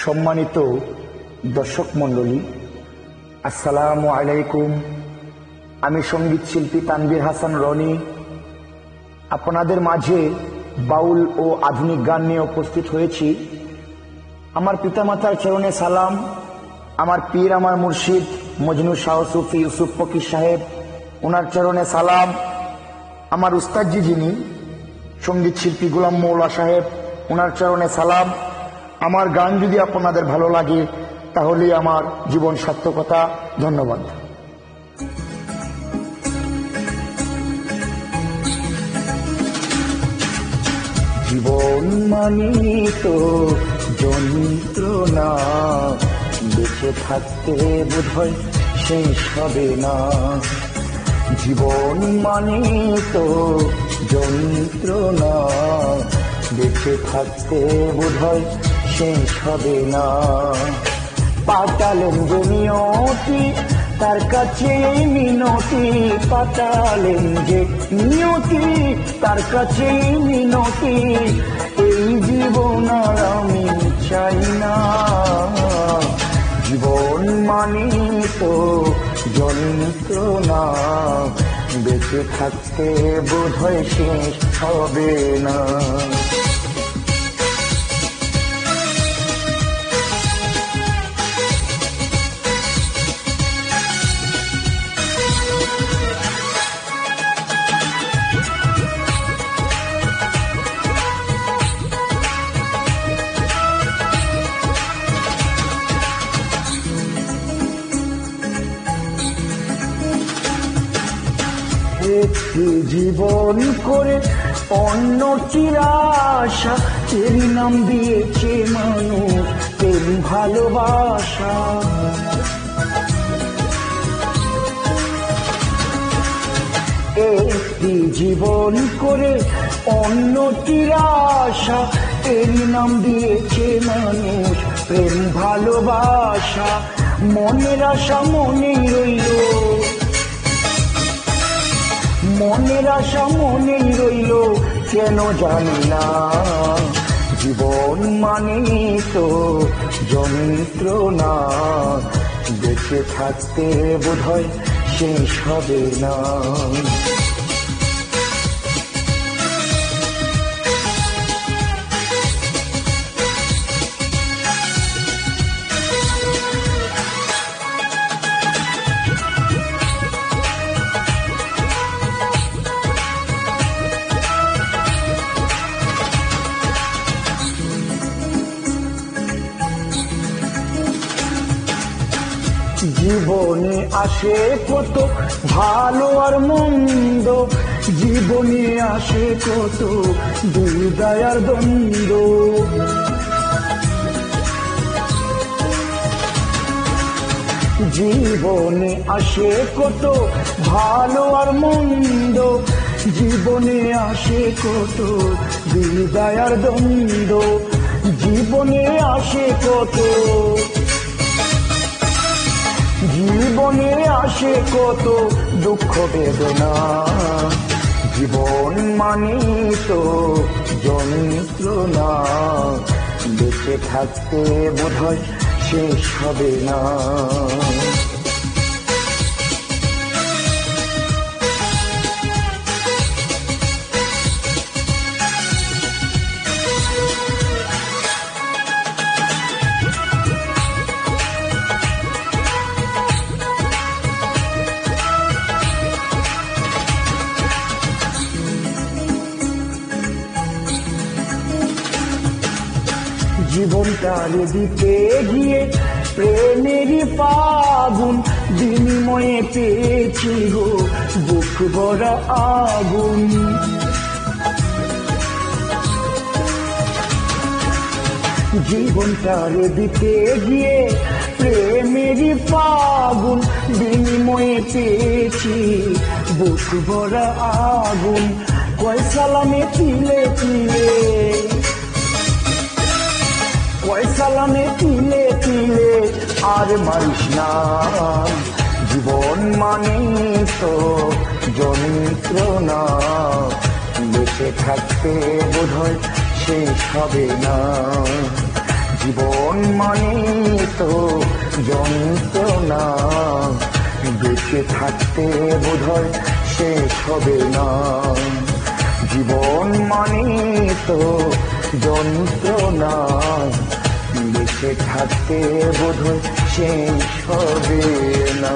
সম্মানিত দর্শক মণ্ডলী, আসসালামু আলাইকুম। আমি সঙ্গীত শিল্পী তানভীর হাসান রনি আপনাদের মাঝে বাউল ও আধুনিক গান নিয়ে উপস্থিত হয়েছি। আমার পিতামাতার চরণে সালাম, আমার পীর আমার মুর্শিদ মজনু শাহ সুফি ইউসুফ ফকির সাহেব ওনার চরণে সালাম। আমার উস্তাদজি যিনি সঙ্গীত শিল্পী গোলাম মৌলা সাহেব ওনার চরণে সালাম। আমার গান যদি আপনাদের ভালো লাগে তাহলে আমার জীবন সার্থকতা। ধন্যবাদ। জীবন মানি তো যন্ত্রণা, বেঁচে থাকতে বোধহয় শেষ হবে না। জীবন মানে তো যন্ত্রণা, বেঁচে থাকতে বোধহয় শেষ হবে না। পাতালেন যে নিয়তি তার কাছে মিনতি, পাতালেন যে নিয়তি তার কাছে মিনতি, এই জীবন আর আমি চাই না। জীবন মানে তো যন্ত্রণা, বেঁচে থাকতে বোধহয় শেষ হবে না। একটি জীবন করে অন্য চিরাশা, এর নাম দিয়েছে মানুষ প্রেম ভালোবাসা। একটি জীবন করে অন্য চিরাশা, এর নাম দিয়েছে মানুষ প্রেম ভালোবাসা। মনের আশা মনেই রইল, মনের আশা মনেই রইল, কেন জানি না। জীবন মানে তো যন্ত্রণা, বেঁচে থাকতে বোধহয় শেষ হবে না। জীবনে আসে কত ভালো আর মন্দ, জীবনে আসে কত দুর্দয় আর দ্বন্দ্ব। জীবনে আসে কত ভালো আর মন্দ, জীবনে আসে কত দুর্দয় আর দ্বন্দ্ব। জীবনে আসে কত, জীবনে আসে কত দুঃখ বেদনা। জীবন মানে তো যন্ত্রণা, বেঁচে থাকতে বোধহয় শেষ হবে না। জীবনটারে দিতে গিয়ে প্রেমেরই ফাগুন, বিনিময়ে পেয়েছি গো বুক ভরা আগুন। জীবনটারে দিতে গিয়ে প্রেমেরই ফাগুন, বিনিময়ে পেয়েছি বুক ভরা আগুন। কয় সালামে তিলে তিলে, কয় সালামে তিলে তিলে আর মারিস না। জীবন মানে তো যন্ত্রণা, বেঁচে থাকতে বোধহয় শেষ হবে না। জীবন মানে তো যন্ত্রণা, বেঁচে থাকতে বোধহয় শেষ হবে না। জীবন মানে তো যন্ত্রণা, বেঁচে থাকতে বোধহয় শেষ হবে না।